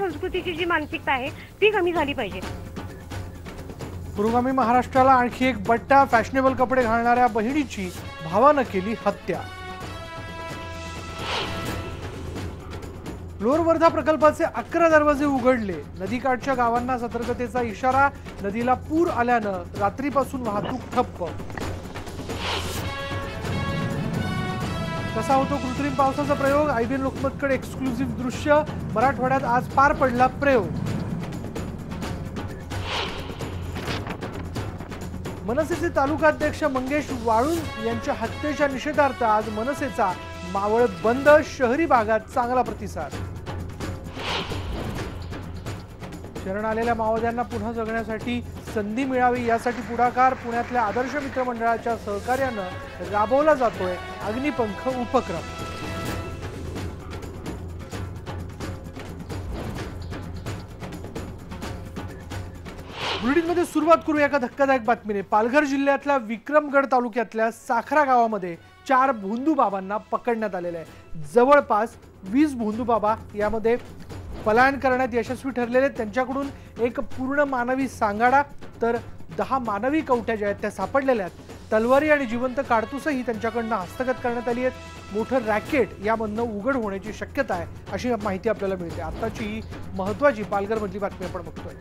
संस्कृतीची जी मानसिकता आहे ती कमी झाली पाहिजे। पुरोगामी महाराष्ट्राला आणखी एक बट्टा, फॅशनेबल कपडे घालणाऱ्या बहिणीची भावानं केली हत्या। लोअर वर्धा प्रकल्पाचे 11 दरवाजे उघडले, नदीकाठच्या गावांना सतर्कतेचा इशारा। नदीला पूर आल्यानं रात्रीपासून वाहतूक ठप्प। कसा होतो कृत्रिम पावसाचा प्रयोग, आयबीएन लोकमतकडे एक्सक्लुझिव्ह दृश्य। मराठवाड्यात आज पार पडला प्रयोग। मनसेचे तालुकाध्यक्ष मंगेश वाळुंज यांच्या हत्येच्या निषेधार्थ आज मनसेचा मावळ बंद, शहरी भागात चांगला प्रतिसाद। शरण आलेल्या माओवाद्यांना पुन्हा जगण्यासाठी संधी मिळावी यासाठी पुढाकार पुण्यातल्या आदर्श मित्र मंडळाच्या सहकार्यानं राबवला जातोय अग्निपंख उपक्रम। बुलेटिनमध्ये सुरुवात करूया एका धक्कादायक बातमीने। पालघर जिल्ह्यातल्या विक्रमगड तालुक्यातल्या साखरा गावामध्ये 4 भोंदू बाबांना पकडण्यात आलेले आहे। जवळपास 20 भोंदू बाबा यामध्ये पलायन करण्यात यशस्वी ठरलेले। त्यांच्याकडून एक पूर्ण मानवी सांगाडा तर 10 मानवी कवट्या ज्या आहेत त्या सापडलेल्या आहेत। तलवारी आणि जिवंत काडतूसही त्यांच्याकडनं हस्तगत करण्यात आली आहेत। मोठं रॅकेट यामधनं उघड होण्याची शक्यता आहे अशी माहिती आपल्याला मिळते। आताची ही महत्त्वाची पालघरमधली बातमी आपण बघतोय।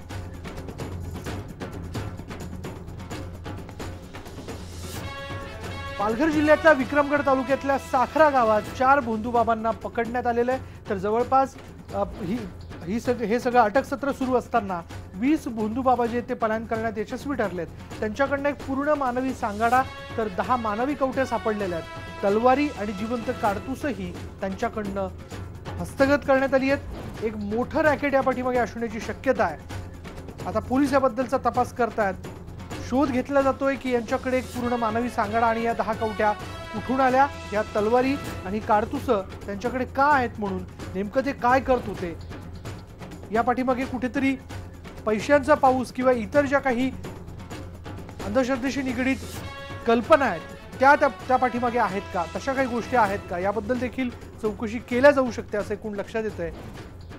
पालघर जिल्ह्यातल्या विक्रमगड तालुक्यातल्या साखरा गावात 4 भोंदू बाबांना पकडण्यात आलेलं आहे। तर जवळपास हे सगळं अटक सत्र सुरू असताना 20 भोंदू बाबा जे ते पलायन करण्यात यशस्वी ठरलेत। त्यांच्याकडनं एक पूर्ण मानवी सांगाडा तर 10 मानवी कवट्या सापडलेल्या आहेत। तलवारी आणि जिवंत काडतूसही त्यांच्याकडनं हस्तगत करण्यात आली आहेत। एक मोठं रॅकेट या पाठीमागे असण्याची शक्यता आहे। आता पोलीस याबद्दलचा तपास करतायत। शोध घेतला जातोय की यांच्याकडे एक पूर्ण मानवी सांगाडा आणि या 10 कवट्या कुठून आल्या, या तलवारी आणि काडतूस त्यांच्याकडे का आहेत, म्हणून नेमकं ते काय करत होते। या पाठीमागे कुठेतरी पैशांचा पाऊस किंवा इतर ज्या काही अंधश्रद्धेशी निगडीत कल्पना आहेत त्या पाठीमागे आहेत का, तशा काही गोष्टी आहेत का, याबद्दल देखील चौकशी केल्या जाऊ शकते असं एकूण लक्षात येतंय।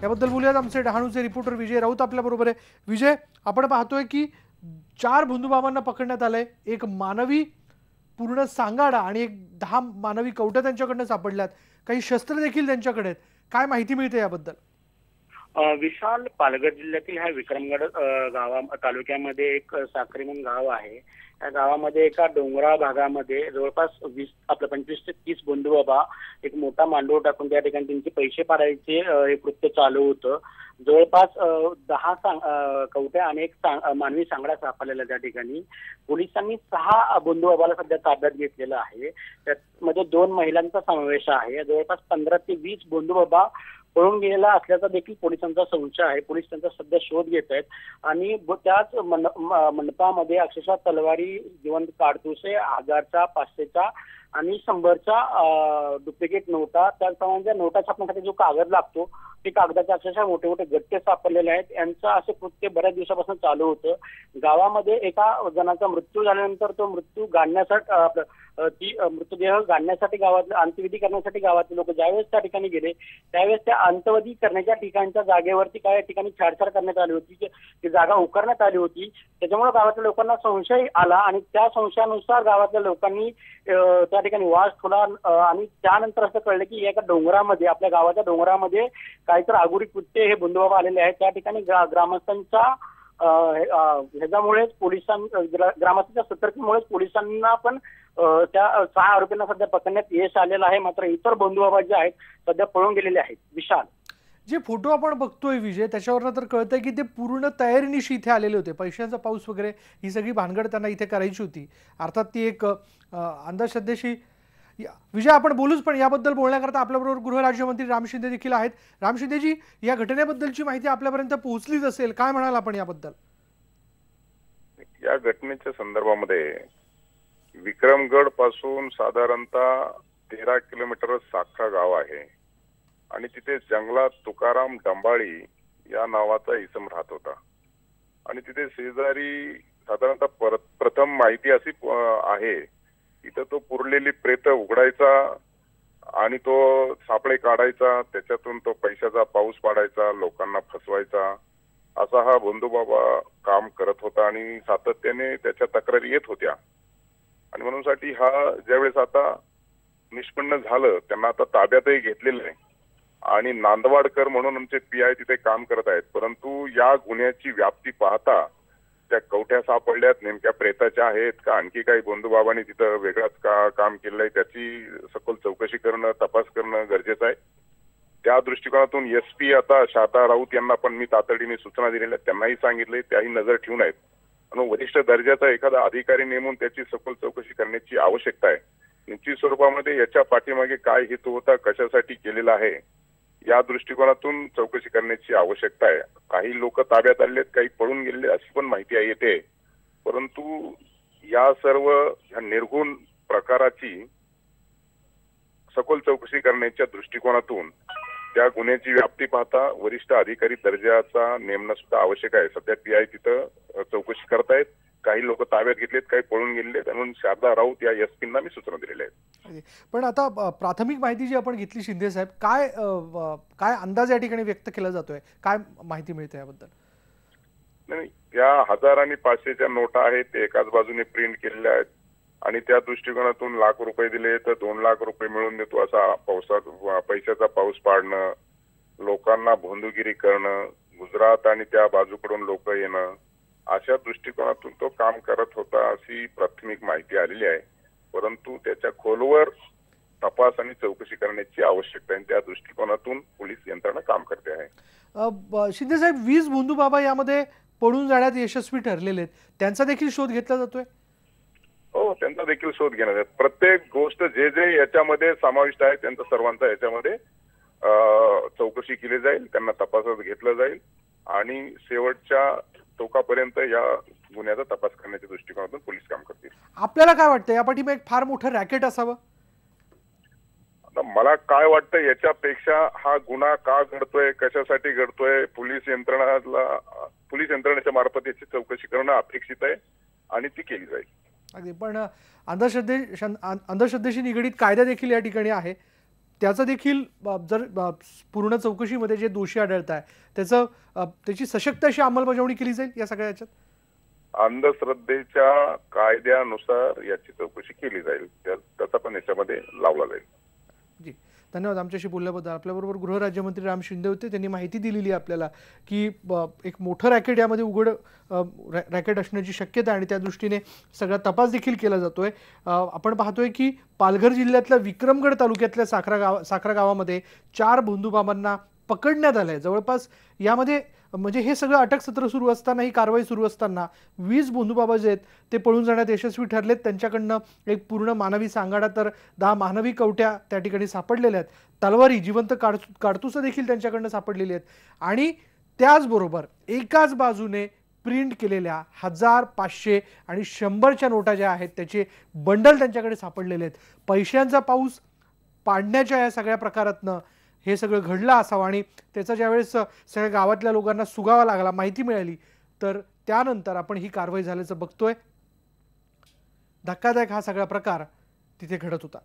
याबद्दल बोलूयात आमचे डहाणूचे रिपोर्टर विजय राऊत आपल्या बरोबर आहे। विजय, आपण पाहतोय की 4 भोंदू बाबांना पकडण्यात आलंय, एक मानवी पूर्ण सांगाडा आणि एक 10 मानवी कवट्या त्यांच्याकडनं सापडल्यात, काही शस्त्र देखील त्यांच्याकडे आहेत। काय माहिती मिळते याबद्दल? विशाल, पालघर जिल्ह्यातील ह्या विक्रमगड तालुक्यामध्ये एक साखरी म्हणून गाव आहे। त्या गावामध्ये एका डोंगराळ भागामध्ये जवळपास 25 ते 30 भोंदू बाबा एक मोठा मांडव टाकून त्या ठिकाणी त्यांचे पैसे पाडायचे हे कृत्य चालू होतं। जवळपास 10 कवट्या आणि एक मानवी सांगडा सापडलेला त्या ठिकाणी। पोलिसांनी 6 भोंदू बाबाला सध्या ताब्यात घेतलेलं आहे। त्यामध्ये 2 महिलांचा समावेश आहे। जवळपास 15 ते 20 भोंदू बाबा पळून गेलेला असल्याचा देखील पोलिसांचा संशय आहे। पोलीस त्यांचा सध्या शोध घेत आहेत आणि त्याच मंडपामध्ये अक्षरशः तलवारी, जिवंत काडतुसे, 1000चा, 500चा आणि 100चा डुप्लिकेट नोटा, त्याचप्रमाणे ज्या नोटा छापण्यासाठी जो कागद लागतो ते कागदाचे अक्षरशः मोठे मोठे गट्टे सापडलेले आहेत। यांचं असे कृत्य बऱ्याच दिवसापासून चालू होतं। गावामध्ये एका जणाचा मृत्यू झाल्यानंतर तो मृत्यू गाडण्यासाठी मृतदेह गाडण्यासाठी गावातले अंत्यविधी करण्यासाठी गावातले लोक ज्यावेळेस त्या ठिकाणी गेले त्यावेळेस त्या अंत्यविधी करण्याच्या ठिकाणच्या जागेवरती काही ठिकाणी छाडछाड करण्यात आली होती, ती जागा उकरण्यात आली होती। त्याच्यामुळे गावातल्या लोकांना संशय आला आणि त्या संशयानुसार गावातल्या लोकांनी त्या ठिकाणी वास ठेवला आणि त्यानंतर असं कळलं की एका डोंगरामध्ये, आपल्या गावाच्या डोंगरामध्ये काहीतरी आगुरी कृत्य हे भोंदू बाबा आलेले आहेत। त्या ठिकाणी ग्रामस्थांच्या ह्याच्यामुळेच ग्रामस्थांच्या सतर्कतेमुळेच पोलिसांना पण त्या 6 आरोपींना सध्या पकडण्यात यश आलेलं आहे। मात्र इतर भोंदू बाबा जे आहेत सध्या पळून गेलेले आहेत। विशाल, जे फोटो आपण बघतोय विजय, त्याच्यावरनं तर कळतंय की ते पूर्ण तयारीनिशी इथे आलेले होते। पैशांचा पाऊस वगैरे ही सगळी भानगड त्यांना इथे करायची होती। अर्थात ती एक अंधश्रद्धेशी विजय आपण बोलूच, पण याबद्दल बोलण्याकरता आपल्याबरोबर गृहराज्यमंत्री राम शिंदे देखील आहेत। राम शिंदेजी, या घटनेबद्दलची माहिती आपल्यापर्यंत पोहोचलीच असेल, काय म्हणाल आपण याबद्दल? या घटनेच्या संदर्भामध्ये विक्रमगड पासून साधारणतः 13 किलोमीटर साखरा गाव आहे आणि तिथे जंगलात तुकाराम डंबाळी या नावाचा इसम राहत होता आणि तिथे शेजारी साधारणतः प्रथम माहिती अशी आहे इथं तो पुरलेली प्रेत उघडायचा आणि तो सापळे काढायचा, त्याच्यातून तो पैशाचा पाऊस पाडायचा, लोकांना फसवायचा, असा हा बंधूबाबा काम करत होता आणि सातत्याने त्याच्या तक्रारी येत होत्या. आणि म्हणून साठी हा ज्यावेळेस आता निष्पन्न झालं, त्यांना आता ताब्यातही घेतलेलं आहे आणि नांदवाडकर म्हणून आमचे PI तिथे काम करत आहेत. परंतु या गुन्ह्याची व्याप्ती पाहता त्या कवठ्या सापडल्यात, नेमक्या प्रेताच्या आहेत का आणखी काही बंधूबाबांनी तिथं वेगळाच काम केलेलं आहे, त्याची सखोल चौकशी करणं, तपास करणं गरजेचं आहे. त्या दृष्टिकोनातून SP आता शारदा राऊत यांना पण मी तातडीने सूचना दिलेल्या आहेत, त्यांनाही सांगितलंय, त्याही नजर ठेवून आहेत. आणि वरिष्ठ दर्जाचा एखादा अधिकारी नेमून त्याची सखोल चौकशी करण्याची आवश्यकता आहे. निश्चित स्वरूपामध्ये याच्या पाठीमागे काय हेतू होता, कशासाठी केलेला आहे, या दृष्टिकोनातून चौकशी करण्याची आवश्यकता आहे. काही लोक ताब्यात आलेत, काही पळून गेले अशी पण माहिती येते. परंतु या सर्व ह्या निर्घुण प्रकाराची सखोल चौकशी करण्याच्या दृष्टिकोनातून त्या गुन्ह्याची व्याप्ती पाहता वरिष्ठ अधिकारी दर्जाचा नेमणं सुद्धा आवश्यक आहे. सध्या PI तिथं चौकशी करतायत, काही लोक ताब्यात घेतलेत, काही पळून गेलेत, म्हणून शारदा राऊत या SP-ना मी सूचना दिलेल्या आहेत. पण आता प्राथमिक माहिती जी आपण घेतली शिंदे साहेब, काय अंदाज या ठिकाणी व्यक्त केला जातोय, काय माहिती मिळते याबद्दल? नाही, या 1000 आणि 500च्या नोटा आहेत, ते एकाच बाजूने प्रिंट केलेल्या आहेत आणि त्या दृष्टिकोनातून लाख रुपये दिले तर 2 लाख रुपये मिळून देतो असा पैशाचा पाऊस पाडणं, लोकांना भोंदूगिरी करणं, गुजरात आणि त्या बाजूकडून लोक येणं, अशा दृष्टिकोनातून तो काम करत होता अशी प्राथमिक माहिती आलेली आहे. परंतु त्याच्या खोलवर तपास आणि चौकशी करण्याची आवश्यकता आहे, त्या दृष्टिकोनातून पोलीस यंत्रणा काम करते आहे. शिंदे साहेब, 20 बंधूबाबा यामध्ये पळून जाण्यात यशस्वी ठरलेले आहेत, त्यांचा देखील शोध घेतला जातोय? हो, त्यांचा देखील शोध घेण्यात येत. प्रत्येक गोष्ट जे जे याच्यामध्ये समाविष्ट आहे त्यांचा सर्वांचा याच्यामध्ये चौकशी केली जाईल, त्यांना तपासात घेतलं जाईल आणि शेवटच्या टोकापर्यंत या गुन्ह्याचा तपास करण्याच्या दृष्टिकोनातून पोलीस काम करतील. आपल्याला काय वाटतं, या पाठीमागे एक फार मोठं रॅकेट असावं? आता मला काय वाटतं, याच्यापेक्षा हा गुन्हा का घडतोय, कशासाठी घडतोय, पोलीस यंत्रणेच्या मार्फत याची चौकशी करणं अपेक्षित आहे आणि ती केली जाईल. अगदी. पण अंधश्रद्धेशी निगडीत कायदा देखील या ठिकाणी आहे, त्याचं देखील जर पूर्ण चौकशीमध्ये जे दोषी आढळत आहे त्याची सशक्त अशी अंमलबजावणी केली जाईल या सगळ्या याच्यात? अंधश्रद्धेच्या कायद्यानुसार याची चौकशी केली जाईल, त्याचा पण याच्यामध्ये लावला जाईल. जी, धन्यवाद आमच्याशी बोलल्याबद्दल. आपल्याबरोबर गृहराज्यमंत्री राम शिंदे होते, त्यांनी माहिती दिलेली आपल्याला की एक मोठं रॅकेट यामध्ये उघड रॅकेट असण्याची शक्यता आणि त्या दृष्टीने सगळा तपास देखील केला जातोय. आपण पाहतोय की पालघर जिल्ह्यातल्या विक्रमगड तालुक्यातल्या साखरा गावामध्ये 4 बंधूबाबांना पकडण्यात आलंय. जवळपास यामध्ये म्हणजे हे सगळं अटक सत्र सुरू असताना, ही कारवाई सुरू असताना 20 बंधूबाबा जे आहेत ते पळून जाण्यात यशस्वी ठरलेत. त्यांच्याकडनं एक पूर्ण मानवी सांगाडा तर 10 मानवी कवट्या त्या ठिकाणी सापडलेल्या आहेत. तलवारी, जिवंत काडतुसं देखील त्यांच्याकडनं सापडलेली आहेत आणि त्याचबरोबर एकाच बाजूने प्रिंट केलेल्या 1000, 500 आणि 100च्या नोटा ज्या आहेत त्याचे बंडल त्यांच्याकडे सापडलेले आहेत. पैशांचा पाऊस पाडण्याच्या या सगळ्या प्रकारातनं हे सगळं घडलं असावं आणि त्याचा ज्यावेळेस सगळ्या गावातल्या लोकांना सुगावा लागला, माहिती मिळाली, तर त्यानंतर आपण ही कारवाई झाल्याचं बघतोय. धक्कादायक हा सगळा प्रकार तिथे घडत होता.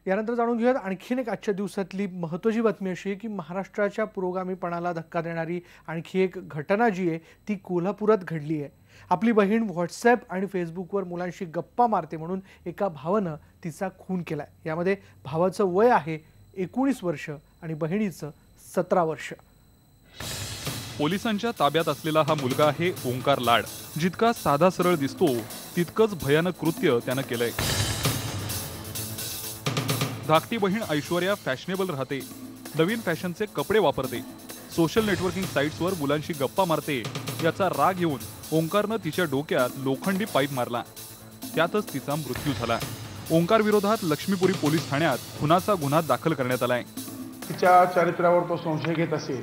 यानंतर जाणून घेऊयात आणखीन एक आजच्या दिवसातली महत्त्वाची बातमी अशी आहे की महाराष्ट्राच्या पुरोगामीपणाला धक्का देणारी आणखी एक घटना जी आहे ती कोल्हापुरात घडली आहे. आपली बहीण व्हॉट्सॲप आणि फेसबुकवर मुलांशी गप्पा मारते म्हणून एका भावानं तिचा खून केलाय. यामध्ये भावाचं वय आहे 19 वर्ष आणि बहिणीचं 17 वर्ष. पोलिसांच्या ताब्यात असलेला हा मुलगा आहे ओंकार लाड. जितका साधा सरळ दिसतो तितकंच भयानक कृत्य त्यानं केलंय. धाकटी बहीण ऐश्वर्या फॅशनेबल राहते, नवीन फॅशनचे कपडे वापरते, सोशल नेटवर्किंग साईट्सवर मुलांशी गप्पा मारते. याचा राग येऊन ओंकारनं तिच्या डोक्यात लोखंडी पाईप मारला, त्यातच तिचा मृत्यू झाला. ओंकार विरोधात लक्ष्मीपुरी पोलीस ठाण्यात खुनाचा गुन्हा दाखल करण्यात आलाय. तिच्या चरित्रावर तो संशय घेत असे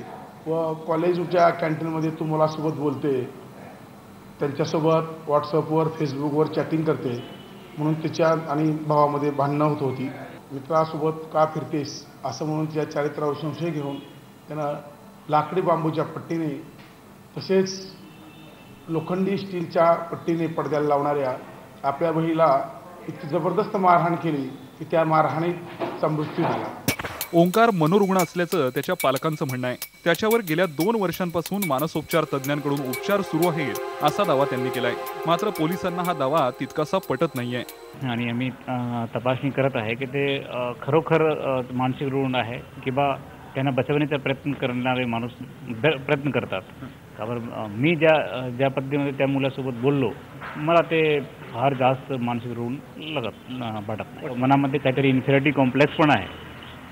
व कॉलेजच्या कॅन्टीनमध्ये तू मुलासोबत बोलते, त्यांच्यासोबत व्हॉट्सअपवर फेसबुकवर चॅटिंग करते म्हणून तिच्या आणि भावामध्ये भांडणं होत होती. मित्रासोबत का फिरतेस असं म्हणून तिच्या चरित्रावर संशय घेऊन त्यानं लाकडी बांबूच्या पट्टीने तसेच लोखंडी स्टीलच्या पट्टीने पडद्याला लावणाऱ्या आपल्या बहिणीला इतकी जबरदस्त मारहाण केली की त्या मारहाणीचा मृत्यू झाला. ओंकार मनोरुग्ण असल्याचं त्याच्या पालकांचं म्हणणं आहे. त्याच्यावर गेल्या 2 वर्षांपासून मानसोपचार तज्ज्ञांकडून उपचार सुरू आहेत असा दावा त्यांनी केलाय. मात्र पोलिसांना हा दावा तितकासा पटत नाहीये. आणि आम्ही तपासणी करत आहे की ते खरोखर मानसिक रुग्ण आहे किंवा त्यांना बचवण्याचा प्रयत्न करणारे माणूस प्रयत्न करतात. कारण मी ज्या पद्धतीमध्ये त्या मुलासोबत बोललो, मला ते फार जास्त मानसिक रुग्ण वाटत नाही. मनामध्ये काहीतरी इन्फिरिटी कॉम्प्लेक्स पण आहे.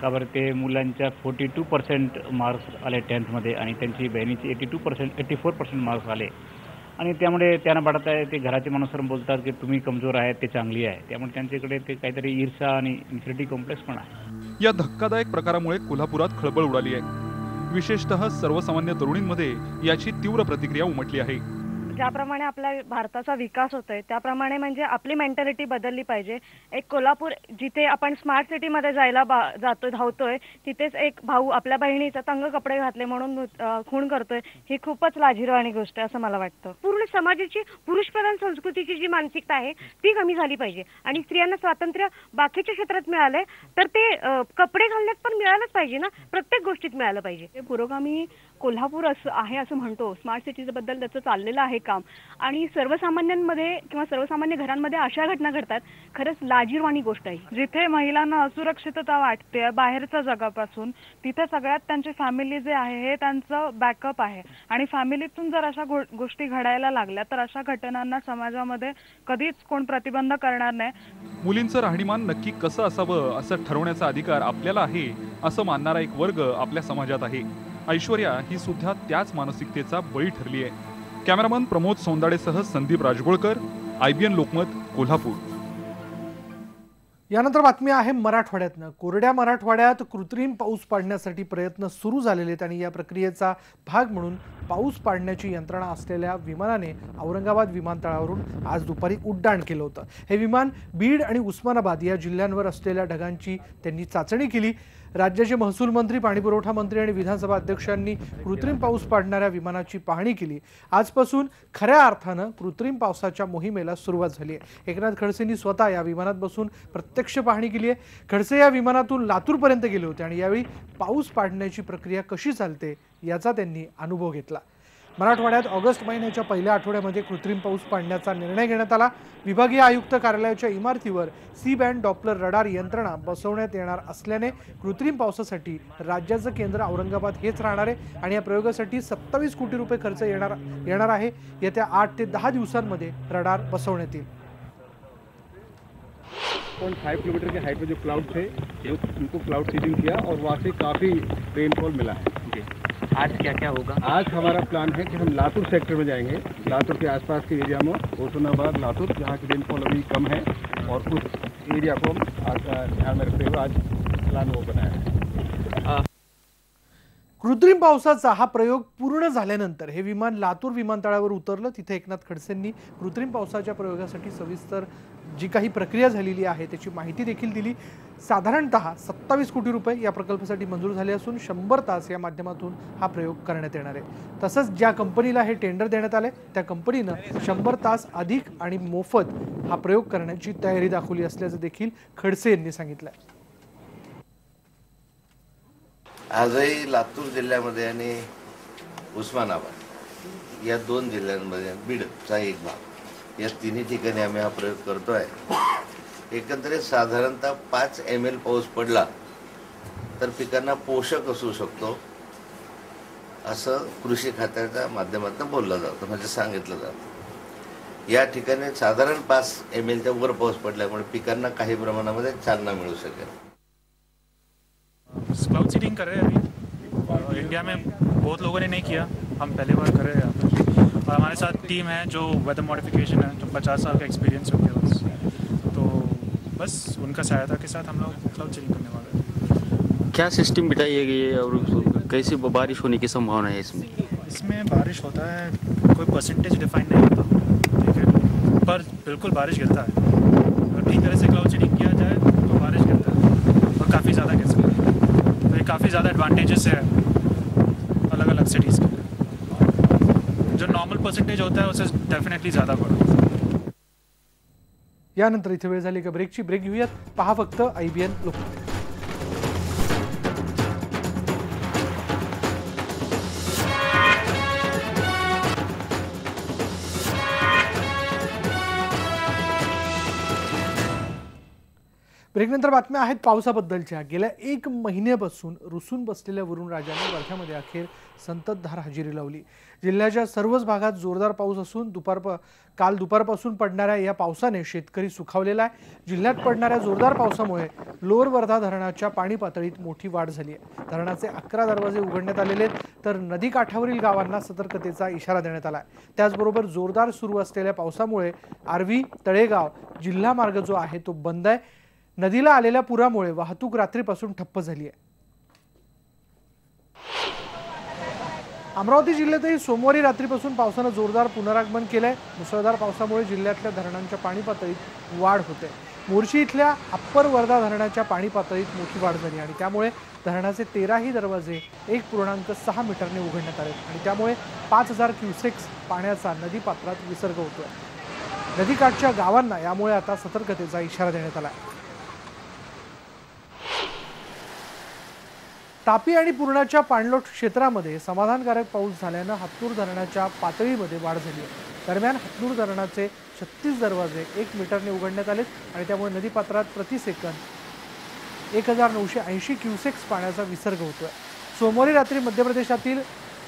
का बरं ते मुलांच्या 42% मार्क्स आले 10th आणि त्यांची बहिणीची 84% मार्क्स आले आणि त्यामुळे त्यांना वाटत आहे ते घराचे माणूस बोलतात की तुम्ही कमजोर आहे, ते चांगली आहे. त्यामुळे त्यांच्याकडे ते काहीतरी ईर्षा आणि इन्फिरिटी कॉम्प्लेक्स पण आहे. या धक्कादायक प्रकारामुळे कोल्हापुरात खळबळ उडाली आहे. विशेषतः सर्वसामान्य तरुणींमध्ये याची तीव्र प्रतिक्रिया उमटली आहे. ज्याप्रमाणे आपल्या भारताचा विकास होतोय त्याप्रमाणे म्हणजे आपली मेंटॅलिटी बदलली पाहिजे. एक कोल्हापूर जिथे आपण स्मार्ट सिटीमध्ये जायला जातोय, धावतोय, तिथेच एक भाऊ आपल्या बहिणीचा तंग कपडे घातले म्हणून खून करतोय, ही खूपच लाजिरवाणी गोष्ट आहे असं मला वाटतं. पूर्ण समाजाची पुरुषप्रधान संस्कृतीची जी मानसिकता आहे ती कमी झाली पाहिजे आणि स्त्रियांना स्वातंत्र्य बाकीच्या क्षेत्रात मिळालंय तर ते कपडे घालण्यात पण मिळालंच पाहिजे ना, प्रत्येक गोष्टीत मिळालं पाहिजे. पुरोगामी कोल्हापूर असं आहे असं म्हणतो. स्मार्ट सिटीजबद्दल त्याचं चाललेलं आहे काम आणि सर्वसामान्यांमध्ये किंवा सर्वसामान्य घरांमध्ये अशा घटना घडतात, खरंच लाजिरवाणी गोष्ट आहे. जिथे महिलांना असुरक्षितता वाटते बाहेरच्या जगापासून, तिथे सगळ्यात त्यांची फॅमिली जे आहे हे त्यांचं बॅकअप आहे आणि फॅमिलीतून जर अशा गोष्टी घडायला लागल्या तर अशा घटनांना समाजामध्ये कधीच कोण प्रतिबंध करणार नाही. मुलींचं राहणीमान नक्की कसं असावं असं ठरवण्याचा अधिकार आपल्याला आहे असं मानणारा एक वर्ग आपल्या समाजात आहे. ऐश्वर्या ही सुद्धा त्याच मानसिकतेचा बळी ठरली आहे. कॅमेरामन प्रमोद सोंदाडेसह संदीप राजगोळकर, IBN लोकमत, कोल्हापूर. यानंतर बातमी आहे मराठवाड्यातनं. कोरड्या मराठवाड्यात कृत्रिम पाऊस पाडण्यासाठी प्रयत्न सुरू झालेले आहेत आणि या प्रक्रियेचा भाग म्हणून पाऊस पाडण्याची यंत्रणा असलेल्या विमानाने औरंगाबाद विमानतळावरून आज दुपारी उड्डाण केलं होतं. हे विमान बीड आणि उस्मानाबाद या जिल्ह्यांवर असलेल्या ढगांची त्यांनी चाचणी केली. राज्याचे महसूल मंत्री, पाणीपुरवठा मंत्री आणि विधानसभा अध्यक्षांनी कृत्रिम पाऊस पाडणाऱ्या विमानाची पाहणी केली. आजपासून खऱ्या अर्थानं कृत्रिम पावसाच्या मोहिमेला सुरुवात झाली आहे. एकनाथ खडसेंनी स्वतः या विमानात बसून प्रत्यक्ष पाहणी केली आहे. खडसे या विमानातून लातूरपर्यंत गेले होते आणि यावेळी पाऊस पाडण्याची प्रक्रिया कशी चालते याचा त्यांनी अनुभव घेतला. मराठवाड्यात ऑगस्ट महिन्याच्या पहिल्या आठवड्यामध्ये कृत्रिम पाऊस पाडण्याचा निर्णय घेण्यात आला. विभागीय आयुक्त कार्यालयाच्या इमारतीवर सी बँड डॉपलर रडार यंत्रणा बसवण्यात येणार असल्याने कृत्रिम पावसासाठी राज्याचं केंद्र औरंगाबाद हेच राहणार आहे आणि या प्रयोगासाठी 27 कोटी रुपये खर्च येणार आहे. येत्या 8 ते 10 दिवसांमध्ये रडार बसवण्यात येईल. 5 किलोमीटर के हाइट में जो क्लाउड थे उनको क्लाउड सीडिंग किया और वहाँ से काफ़ी रेनफॉल मिला है. आज क्या क्या होगा? आज हमारा प्लान है कि हम लातूर सेक्टर में जाएंगे. लातूर के आसपास के एरिया में होशंगाबाद, लातूर, जहाँ की रेनफॉल अभी कम है और उस एरिया को हम ध्यान में रखते हुए आज प्लान वो बनाया है. कृत्रिम पावसाचा हा प्रयोग पूर्ण झाल्यानंतर हे विमान लातूर विमानतळावर उतरलं. तिथे एकनाथ खडसेंनी कृत्रिम पावसाच्या प्रयोगासाठी सविस्तर जी काही प्रक्रिया झालेली आहे त्याची माहिती देखील दिली. साधारणतः 27 कोटी रुपये या प्रकल्पासाठी मंजूर झाले असून 100 तास या माध्यमातून हा प्रयोग करण्यात येणार आहे. तसंच ज्या कंपनीला हे टेंडर देण्यात आले त्या कंपनीनं 100 तास अधिक आणि मोफत हा प्रयोग करण्याची तयारी दाखवली असल्याचं देखील खडसे यांनी सांगितलं. आजही लातूर जिल्ह्यामध्ये आणि उस्मानाबाद या 2 जिल्ह्यांमध्ये, बीडचा एक भाग, या तिन्ही ठिकाणी आम्ही हा प्रयोग करतो आहे. एकंदरीत साधारणतः 5 ml पाऊस पडला तर पिकांना पोषक असू शकतो असं कृषी खात्याच्या माध्यमातून बोललं जातं, म्हणजे सांगितलं जातं. या ठिकाणी साधारण 5 mlच्या वर पाऊस पडल्यामुळे पिकांना काही प्रमाणामध्ये चालना मिळू शकेल. क्लाउड सीडिंग कर रहे हैं अभी. इंडिया में बहुत लोगों ने नहीं किया, हम पहली बार कर रहे हैं यहाँ पर. और हमारे साथ टीम है जो वेदर मॉडिफिकेशन है, जो 50 साल का एक्सपीरियंस है उनके पास. तो बस उनका सहायता के साथ हम लोग क्लाउड सीडिंग करने वाले हैं. क्या सिस्टम बिठाई गई है और कैसी बारिश होने की संभावना है इसमें? इसमें बारिश होता है, कोई परसेंटेज डिफाइन नहीं होता, ठीक है, पर बिल्कुल बारिश गिरता है. अगर ठीक तरह से क्लाउड सीडिंग किया जाए तो बारिश गिरता है और काफ़ी ज़्यादा गिर सकता है. तो ये काफ़ी ज़्यादा एडवांटेजेस है अलग अलग सिटीज़ के. जो नॉर्मल परसेंटेज होता है उससे डेफिनेटली ज़्यादा बढ़ा. यानंतर इथे वेळ झाली एका ब्रेकची. ब्रेक घेऊयात. पहा फक्त IBN लोकमत. ब्रेकनंतर बातम्या आहेत पावसाबद्दलच्या. गेल्या 1 महिन्यापासून रुसून बसलेल्या वरुण राजाने वर्ध्यामध्ये अखेर संततधार हजेरी लावली. जिल्ह्याच्या सर्वच भागात जोरदार पाऊस असून काल दुपारपासून पडणाऱ्या या पावसाने शेतकरी सुखावलेला आहे. जिल्ह्यात पडणाऱ्या जोरदार पावसामुळे लोअर वर्धा धरणाच्या पाणी पातळीत मोठी वाढ झाली आहे. धरणाचे 11 दरवाजे उघडण्यात आलेले आहेत, तर नदी काठावरील गावांना सतर्कतेचा इशारा देण्यात आला आहे. त्याचबरोबर जोरदार सुरू असलेल्या पावसामुळे आर्वी तळेगाव जिल्हा मार्ग जो आहे तो बंद आहे. नदीला आलेल्या पुरामुळे वाहतूक रात्रीपासून ठप्प झाली आहे. अमरावती जिल्ह्यातही सोमवारी रात्रीपासून पावसानं जोरदार पुनरागमन केलंय. मुसळधार पावसामुळे जिल्ह्यातल्या धरणांच्या पाणी पातळीत वाढ होते. मोर्शी इथल्या अप्पर वर्धा धरणाच्या पाणी पातळीत मोठी वाढ झाली आणि त्यामुळे धरणाचे 13ही दरवाजे 1.6 मीटरने उघडण्यात आले आणि त्यामुळे 5000 क्युसेक्स पाण्याचा नदी पात्रात विसर्ग होतोय. नदीकाठच्या गावांना यामुळे आता सतर्कतेचा इशारा देण्यात आला. तापी आणि पूर्णाच्या पाणलोट क्षेत्रामध्ये समाधानकारक पाऊस झाल्यानं हतनूर धरणाच्या पातळीमध्ये वाढ झाली आहे. दरम्यान हतनूर धरणाचे 36 दरवाजे 1 मीटरने उघडण्यात आलेत आणि त्यामुळे नदीपात्रात प्रति सेकंद 1980 क्युसेक्स पाण्याचा विसर्ग होतोय. सोमवारी रात्री मध्य प्रदेशातील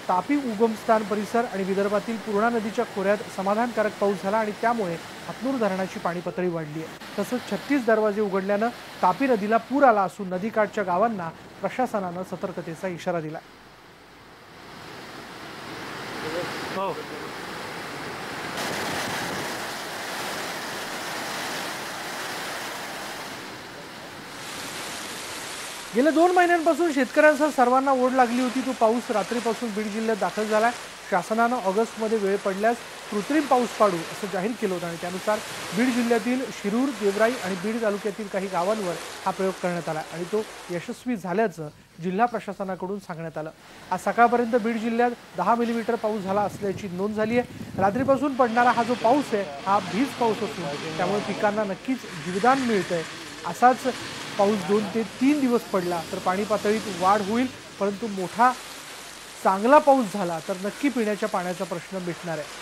तापी उगमस्थान परिसर आणि विदर्भातील पूर्णा नदीच्या खोऱ्यात समाधानकारक पाऊस झाला आणि त्यामुळे हतनूर धरणाची पाणी पातळी वाढली आहे. तसंच 36 दरवाजे उघडल्यानं तापी नदीला पूर आला असून नदीकाठच्या गावांना प्रशासनानं सतर्कतेचा इशारा दिला. गेल्या 2 महिन्यांपासून शेतकऱ्यांसह सर्वांना ओढ लागली होती. तो पाऊस रात्रीपासून बीड जिल्ह्यात दाखल झालाय. शासनानं ऑगस्टमध्ये वेळ पडल्यास कृत्रिम पाऊस पाडू असं जाहीर केलं होतं आणि त्यानुसार बीड जिल्ह्यातील शिरूर, देवराई आणि बीड तालुक्यातील काही गावांवर हा प्रयोग करण्यात आला आणि तो यशस्वी झाल्याचं जिल्हा प्रशासनाकडून सांगण्यात आलं. आज सकाळपर्यंत बीड जिल्ह्यात 10 मिलीमीटर पाऊस झाला असल्याची नोंद झाली आहे. रात्रीपासून पडणारा हा जो पाऊस आहे हा भीज पाऊस असून त्यामुळे पिकांना नक्कीच जीवदान मिळतंय. असाच पाऊस 2 ते 3 दिवस पडला तर पाणी पातळीत वाढ होईल, परंतु मोठा चांगला पाऊस झाला तर नक्की पिण्याच्या पाण्याचा प्रश्न मिटणार आहे.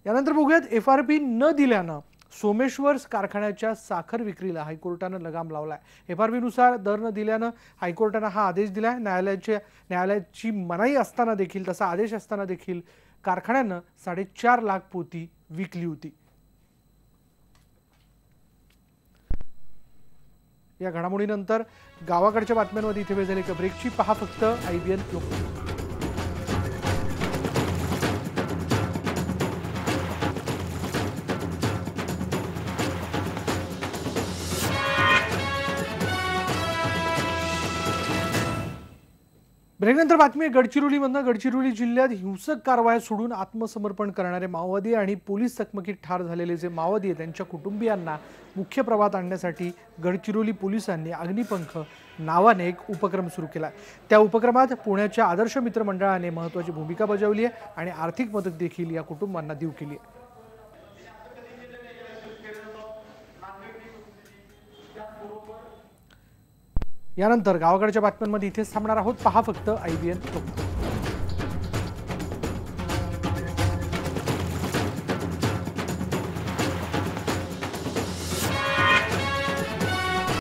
यानंतर बघूयात FRP न दिल्यानं सोमेश्वर कारखान्याच्या साखर विक्रीला हायकोर्टानं लगाम लावलाय. FRP नुसार दर न दिल्यानं हायकोर्टानं हा आदेश दिलाय. न्यायालयाची मनाई असताना देखील, तसा आदेश असताना देखील कारखान्यानं 4.5 लाख पोती विकली होती. या घडामोडीनंतर गावाकडच्या बातम्यांमध्ये इथे वेळ झाली का ब्रेकची. पहा फक्त IBN लोकमत. ब्रेकनंतर बातमी गडचिरोलीमधनं. गडचिरोली जिल्ह्यात हिंसक कारवाया सोडून आत्मसमर्पण करणारे माओवादी आणि पोलीस चकमकीत ठार झालेले जे माओवादी आहेत त्यांच्या कुटुंबियांना मुख्य प्रवाहात आणण्यासाठी गडचिरोली पोलिसांनी अग्निपंख नावाने एक उपक्रम सुरू केला. त्या उपक्रमात पुण्याच्या आदर्श मित्र मंडळाने महत्त्वाची भूमिका बजावली आहे आणि आर्थिक मदत देखील या कुटुंबांना देऊ केली आहे. यानंतर गावाकडच्या बातम्यांमध्ये इथेच थांबणार आहोत. पहा फक्त IBN लोकमत.